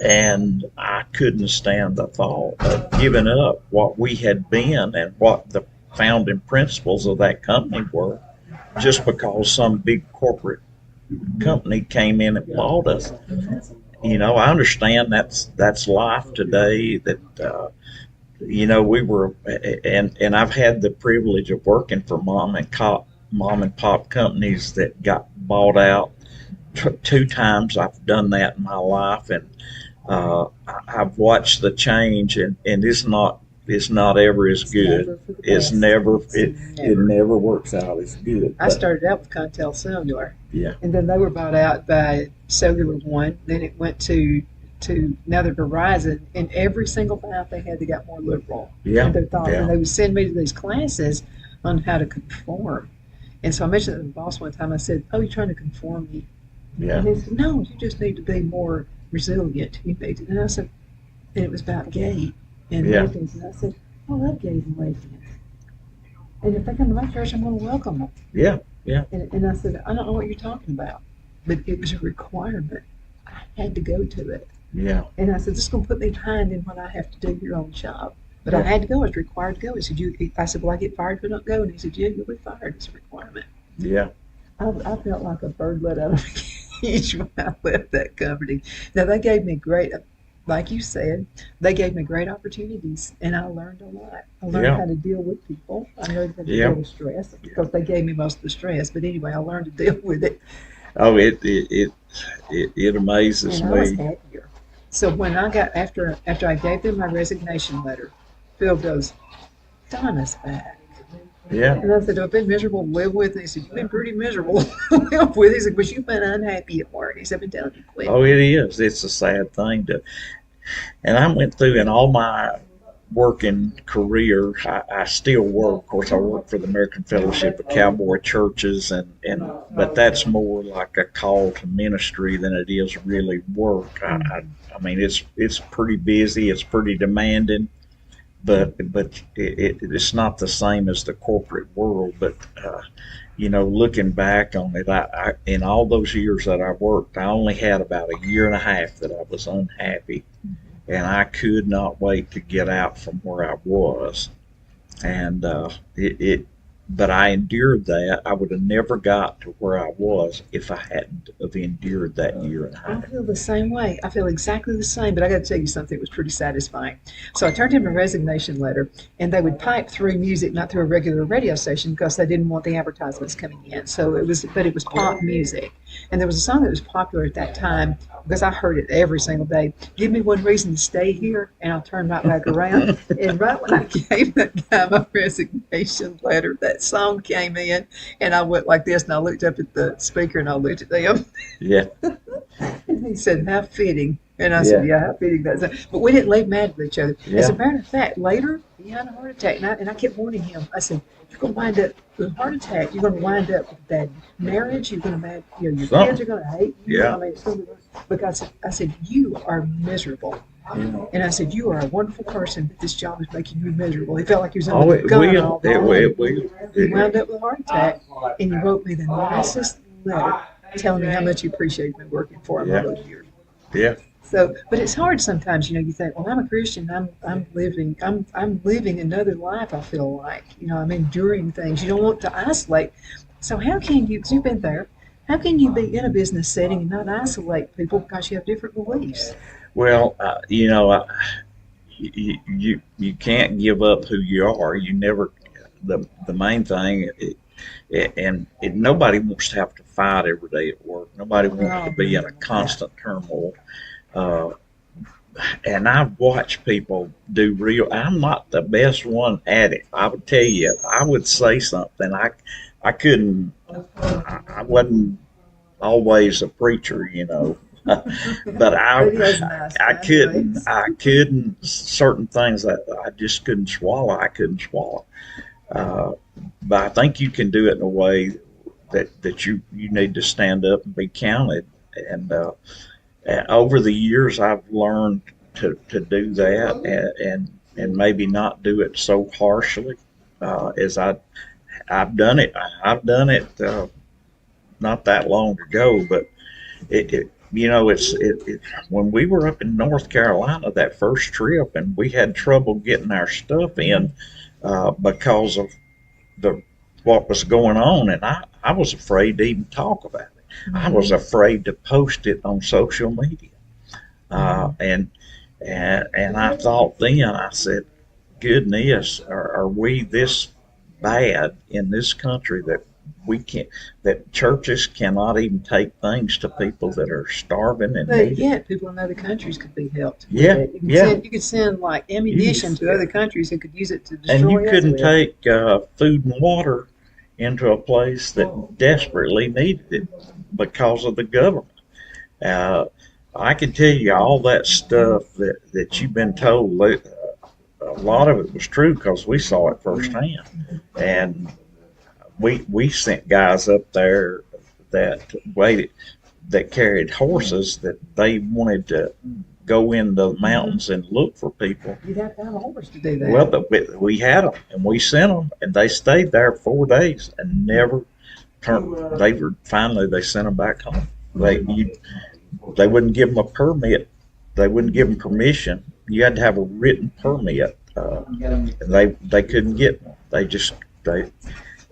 And I couldn't stand the thought of giving up what we had been and what the founding principles of that company were just because some big corporate company came in and bought us. You know, I understand that's life today. That we were, and I've had the privilege of working for mom and pop companies that got bought out. 2 times I've done that in my life, and I've watched the change, and it's not ever as good. It never works out as good. I started out with Contel Cellular. Yeah. And then they were bought out by Cellular One. Then it went to now they're Verizon, and every single mouth they had, they got more liberal. Yeah. In their thought. And they would send me to these classes on how to conform. And so I mentioned to the boss one time, I said, "Oh, you're trying to conform me." Yeah. And he said, "No, you just need to be more resilient." And I said, and it was about gay and lesbians. And I said, "I love gays and lesbians. And if they come to my church, I'm going to welcome them." Yeah, yeah. And I said, "I don't know what you're talking about, but it was a requirement. I had to go to it." Yeah. And I said, "This is going to put me behind in what I have to do here on the job." But I had to go. I was required to go. He said, I said, "Will I get fired if I don't go?" And he said, "Yeah, you'll be fired. It's a requirement." Yeah. I felt like a bird let out of a cage when I left that company. Now, they gave me great, like you said, they gave me great opportunities, and I learned a lot. I learned how to deal with people. I learned how to deal with stress because they gave me most of the stress. But anyway, I learned to deal with it. Oh, it amazes and me. I was happier. So when I got after I gave them my resignation letter, Phil goes, "Donna's back." Yeah. And I said, "I've been miserable to live with." And he said, "You've been pretty miserable to live with." He said, "But you've been unhappy at work." He said, "I've been telling you to quit." Oh, it is. It's a sad thing and I went through in all my working career, I still work. Of course, I work for the American Fellowship of Cowboy Churches, but that's more like a call to ministry than it is really work. I mean, it's pretty busy. It's pretty demanding. But it's not the same as the corporate world. But looking back on it, I in all those years that I worked, I only had about a year and a half that I was unhappy, and I could not wait to get out from where I was. And but I endured that. I would have never got to where I was if I hadn't have endured that year and a I half. feel the same way. I feel exactly the same, but I got to tell you something that was pretty satisfying. So I turned in my resignation letter, and they would pipe through music, not through a regular radio station, because they didn't want the advertisements coming in. So it was pop music, and there was a song that was popular at that time because I heard it every single day. Give me one reason to stay here, and I'll turn right back around. And right when I gave that guy my resignation letter, that song came in, and I went like this, and I looked up at the speaker, and I looked at them. Yeah, And he said, how fitting. And I yeah, said, yeah, how fitting that's. But we didn't leave mad with each other. As a yeah. matter of fact, later he had a heart attack, and I kept warning him. I said, you're going to wind up with a heart attack. You're going to wind up with a bad marriage. You're going to bad, your kids are going to hate you. Yeah. I mean, it's going to, because I said, you are miserable. And I said, you are a wonderful person, but this job is making you miserable. He felt like he was Oh, under the it gun will. all the It time. will. It will. He wound up with a heart attack, and you wrote me the nicest letter telling me how much you appreciated me working for him all Yeah, those years. yeah. So, but it's hard sometimes, you think, well, I'm a Christian, I'm living another life, I feel like, I'm enduring things. You don't want to isolate. So how can you, because you've been there, how can you be in a business setting and not isolate people because you have different beliefs? Well, you can't give up who you are. You never. The main thing, nobody wants to have to fight every day at work. Nobody wants to Oh, be in a constant turmoil. Uh, and I've watched people do real. I'm not the best one at it. I would tell you, I would say something. I couldn't. I wasn't always a preacher. But but he has a nice I kind couldn't face. I couldn't certain things that I just couldn't swallow. I couldn't swallow. Uh, but I think you can do it in a way that you need to stand up and be counted. And over the years, I've learned to do that and maybe not do it so harshly as I've done it. I've done it not that long ago, but it's when we were up in North Carolina that first trip, and we had trouble getting our stuff in because of the what was going on, and I was afraid to even talk about it. I was afraid to post it on social media, and I thought then I said, "Goodness, are we this bad in this country that we can't that churches cannot even take things to people that are starving and But needy?" yet, people in other countries could be helped with Yeah, it. yeah. You could send like You, ammunition to other countries who could use it to and you destroy us couldn't with. take food and water into a place that desperately needed it because of the government. Uh, I can tell you all that stuff that you've been told. A lot of it was true because we saw it firsthand, and we sent guys up there that waited that carried horses that they wanted to go in the mountains and look for people. You'd have to have a horse to do Well, that. but we had them and we sent them, and they stayed there 4 days and never turned. They sent them back home. They wouldn't give them a permit. They wouldn't give them permission. You had to have a written permit, and they couldn't get one.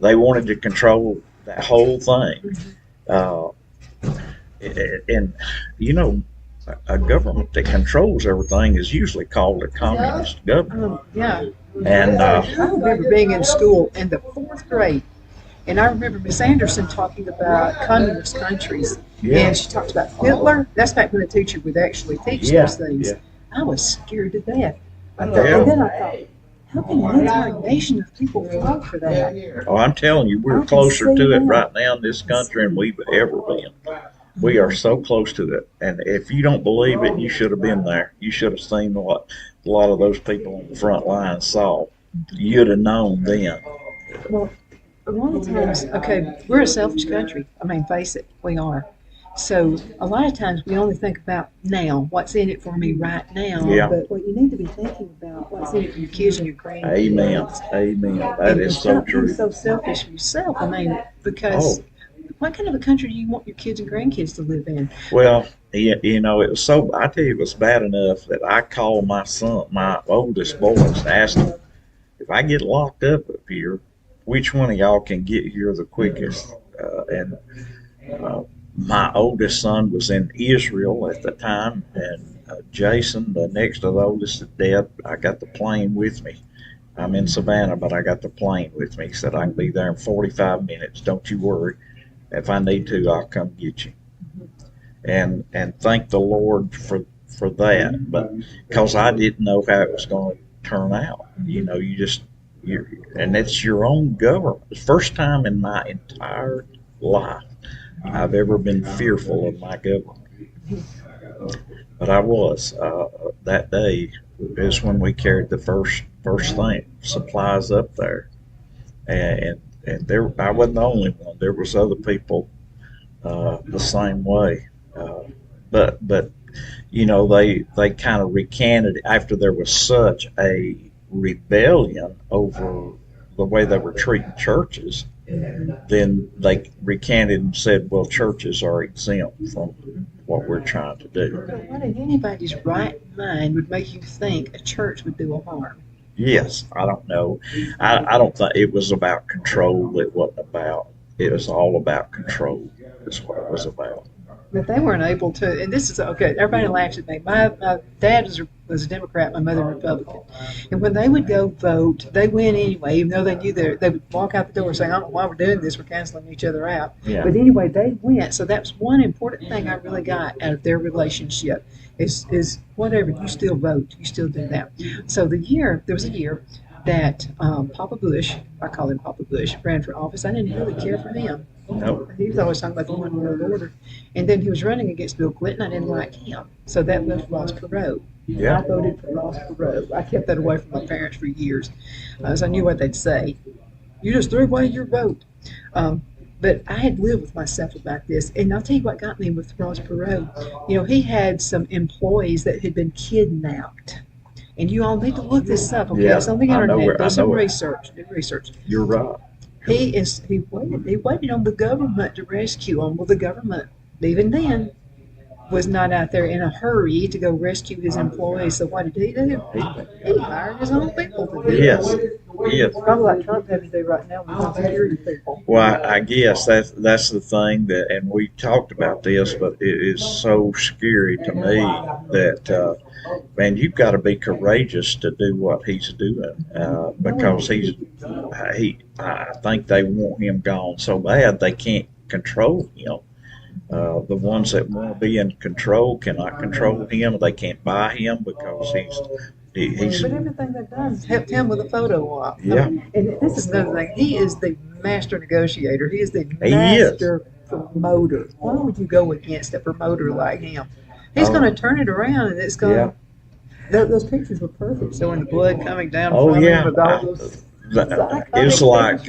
They wanted to control that whole thing. Uh, and a government that controls everything is usually called a communist government. Yeah. And I remember being in school in the fourth grade, and I remember Miss Anderson talking about communist countries, yeah, and she talked about Hitler. That's back when the teacher would actually teach yeah, those things. yeah, I was scared to death. I thought, yeah. and then I thought, how can an entire nation of people vote for that? Oh, I'm telling you, I we're can closer see to it that. right now in this country than we've ever been. We are so close to it. And if you don't believe it, you should have been there. You should have seen what a lot of those people on the front line saw. You'd have known then. Well, a lot of times, okay, we're a selfish country. I mean, face it, we are. So a lot of times we only think about now, what's in it for me right now. Yeah. But what you need to be thinking about, what's in it for your kids and your grandkids. Amen. Amen. That is so true. Being so selfish for yourself. I mean, because what kind of a country do you want your kids and grandkids to live in? Well, you know, it was so. I tell you, it was bad enough that I called my son, my oldest boys, and asked him, if I get locked up here, which one of y'all can get here the quickest? And my oldest son was in Israel at the time, and Jason, the next of the oldest, is dead. I got the plane with me. I'm in Savannah, but I got the plane with me. He said I can be there in 45 minutes. Don't you worry. If I need to, I'll come get you. And thank the Lord for that. But because I didn't know how it was going to turn out, you know, and it's your own government. The first time in my entire life I've ever been fearful of my government. But I was that day is when we carried the first thing supplies up there, and there I wasn't the only one. There was other people the same way, but you know they kind of recanted after there was such a rebellion over the way they were treating churches. Then they recanted and said, well, churches are exempt from what we're trying to do. But what in anybody's right mind would make you think a church would do a harm? Yes, I don't know. I don't think it was about control. It wasn't about, it was all about control, is what it was about. But they weren't able to, and this is okay. Everybody laughs at me. My dad was a Democrat, my mother a Republican, and when they would go vote, they went anyway, even though they knew they would walk out the door saying, "I don't know why we're doing this. We're canceling each other out." Yeah. But anyway, they went. So that's one important thing I really got out of their relationship is whatever you still vote, you still do that. So there was a year that Papa Bush, I call him Papa Bush, ran for office. I didn't really care for him. Nope. He was always talking about the one world order. And then he was running against Bill Clinton. I didn't like him. So that left Ross Perot. Yeah. I voted for Ross Perot. I kept that away from my parents for years, as I knew what they'd say. You just threw away your vote. But I had lived with myself about this. And I'll tell you what got me with Ross Perot. You know, he had some employees that had been kidnapped. And you all need to look this up, okay? Yeah, It's on the I know internet. Do some it. research. Do research. You're right. He waited on the government to rescue him. Well, the government, even then, was not out there in a hurry to go rescue his employees. So what did he do? He hired his own people to do Yes. it. Yes. Probably like Trump having to do right now with his security people. Well, I guess that's the thing that, and we talked about this, but it is so scary to me that, man, you've got to be courageous to do what he's doing because I think they want him gone so bad they can't control him. The ones that want to be in control cannot control him. They can't buy him because he's. But everything they've done has helped him with a photo op. Yeah. And this is another thing. He is the master negotiator. He is the master promoter. Why would you go against a promoter like him? He's going to turn it around, and it's going to. Yeah. Those pictures were perfect. So in the blood coming down from him with all those. It's like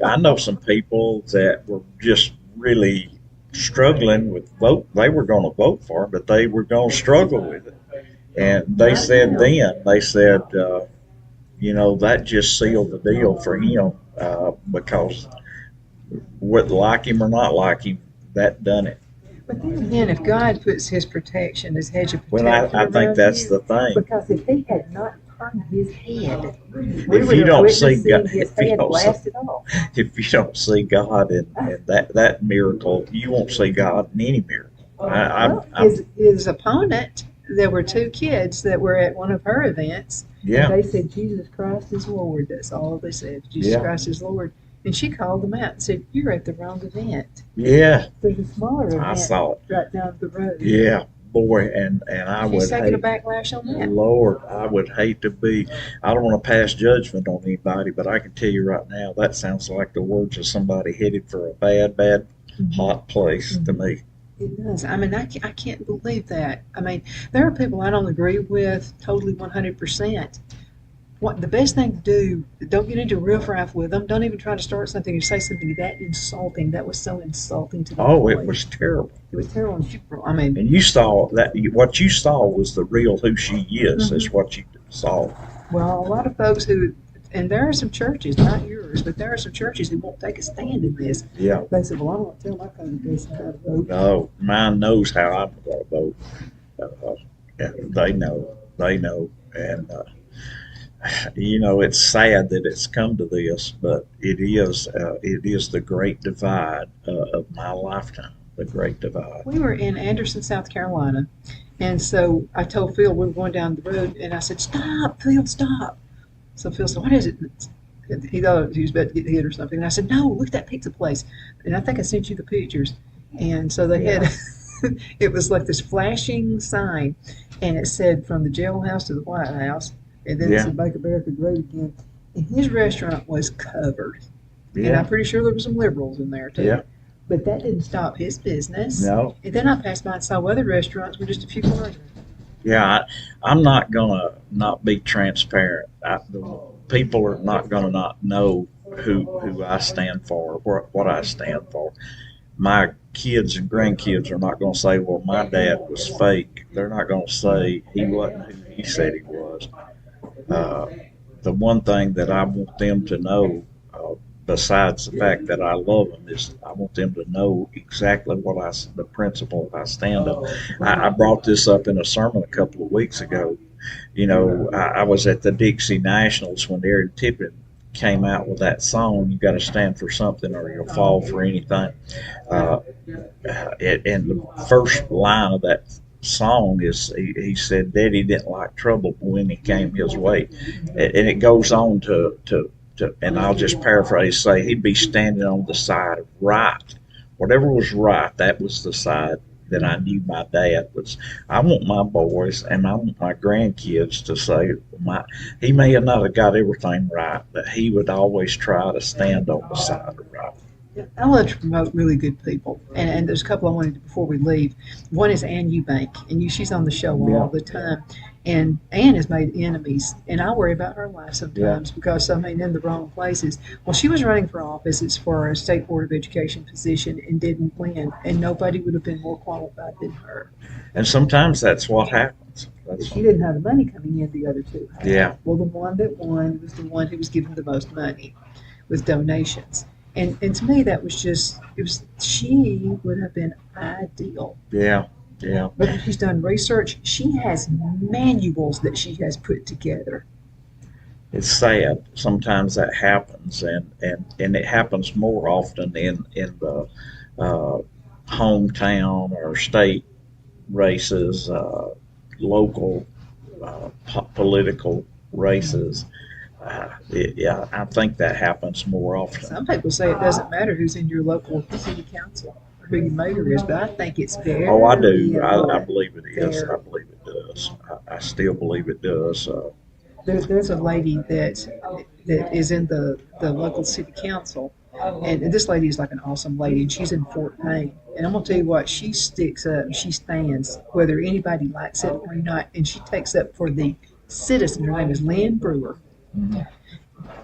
I know some people that were just really struggling with vote. They were going to vote for him, but they were going to struggle with it. And they said, you know, that just sealed the deal for him because whether like him or not like him, that done it. But then again, if God puts his protection, his hedge of protection, well, I think that's the thing. Because if he had not turned his head, if you don't see God, if you don't see God in that miracle, you won't see God in any miracle. His opponent. There were two kids that were at one of her events. Yeah. And they said, Jesus Christ is Lord. That's all they said. Jesus Christ is Lord. And she called them out and said, you're at the wrong event. Yeah. There's a smaller event I saw it. right down the road. Yeah. Boy, and I would She's taking a backlash on that. Lord, I would hate to be, I don't want to pass judgment on anybody, but I can tell you right now, that sounds like the words of somebody headed for a bad, hot place to me. It does. I mean, I can't believe that. I mean, there are people I don't agree with totally 100%. what the best thing to do, don't get into a riff-raff with them. Don't even try to start something or say something that insulting. That was so insulting to the Oh, boy. it was terrible. It was terrible. I mean, And you saw that. What you saw was the real who she is. Is what you saw. well, a lot of folks who, and there are some churches, not yours, but there are some churches who won't take a stand in this. Yeah. They said, well, I don't want to tell my congregation how to vote. No, mine knows how I'm going to vote. They know. They know. And, it's sad that it's come to this, but it is the great divide of my lifetime, the great divide. We were in Anderson, South Carolina, and so I told Phil we were going down the road, and I said, stop, Phil, stop. So Phil said, what is it? He thought he was about to get hit or something. And I said, no, look at that pizza place. And I think I sent you the pictures. And so they had, it was like this flashing sign, and it said from the jailhouse to the White House, and then it said Make America Great Again. And his restaurant was covered. Yeah. And I'm pretty sure there were some liberals in there too. Yeah. But that didn't stop his business. No. And then I passed by and saw other restaurants with just a few cars. Yeah, I'm not gonna not be transparent. The people are not gonna not know who I stand for, what I stand for. My kids and grandkids are not gonna say, "Well, my dad was fake." They're not gonna say he wasn't who he said he was. The one thing that I want them to know, besides the fact that I love them, is I want them to know exactly the principle I stand on. I brought this up in a sermon a couple of weeks ago. I was at the Dixie Nationals when Aaron Tippett came out with that song, "You Got to Stand for Something or You'll Fall for Anything." And the first line of that song is he said, "Daddy didn't like trouble when he came his way," and it goes on to and I'll just paraphrase, say he'd be standing on the side of right. Whatever was right, that was the side that I knew my dad was. I want my boys and I want my grandkids to say, he may have not have got everything right, but he would always try to stand on the side of right. I love to promote really good people, and there's a couple I wanted to, before we leave. One is Ann Eubank, and she's on the show all the time. And Ann has made enemies, and I worry about her life sometimes because in the wrong places. Well, she was running for office. It's for a state board of education position and didn't win, and nobody would have been more qualified than her. And sometimes that's what happens. She didn't have the money coming in, the other two had. Yeah. Well, the one that won was the one who was given the most money with donations. And to me, that was she would have been ideal. Yeah, yeah. But she's done research. She has manuals that she has put together. It's sad. Sometimes that happens, and it happens more often in the hometown or state races, local political races. I think that happens more often. Some people say it doesn't matter who's in your local city council or who your mayor is, but I think it's very. Oh, I do. I believe it is. I believe it does. I still believe it does. There's a lady that is in the local city council, and this lady is like an awesome lady, and she's in Fort Payne. And I'm going to tell you what, she sticks up and she stands, whether anybody likes it or not, and she takes up for the citizens. Her name is Lynn Brewer. Mm-hmm.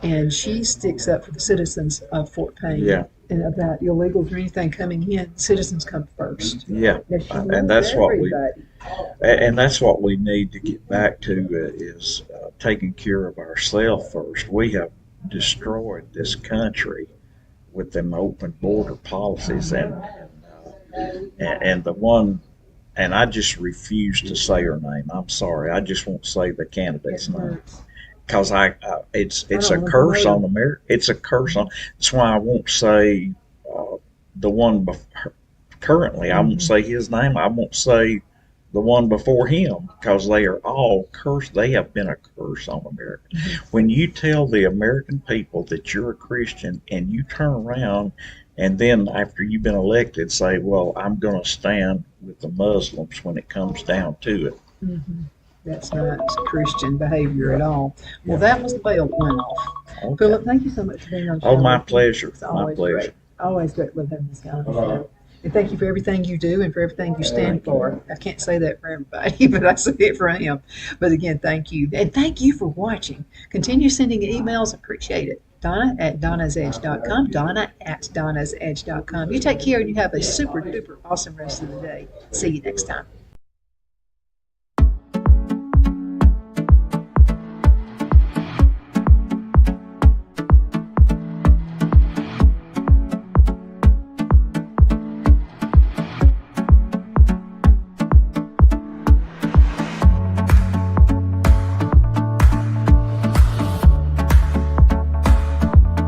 And she sticks up for the citizens of Fort Payne. Yeah. And about illegals or anything coming in, citizens come first. Yeah, and that's what we need to get back to is taking care of ourselves first. We have destroyed this country with them open border policies, and the one. And I just refuse to say her name. I'm sorry. I just won't say the candidate's name. Because it's a curse on America. It's a curse on. That's why I won't say the one currently. I won't say his name. I won't say the one before him because they are all cursed. They have been a curse on America. When you tell the American people that you're a Christian and you turn around and then after you've been elected say, "Well, I'm going to stand with the Muslims when it comes down to it." Mm-hmm. That's not Christian behavior at all. Well, that was the bell that went off. Okay. Phillip, thank you so much for being on the show. Oh, my pleasure. It's always my pleasure. Great. Always great having this guy on the show. And thank you for everything you do and for everything you stand for. I can't say that for everybody, but I say it for him. But again, thank you. And thank you for watching. Continue sending emails. Appreciate it. Donna at donnasedge.com. Donna at donnasedge.com. You take care and you have a super duper awesome rest of the day. See you next time.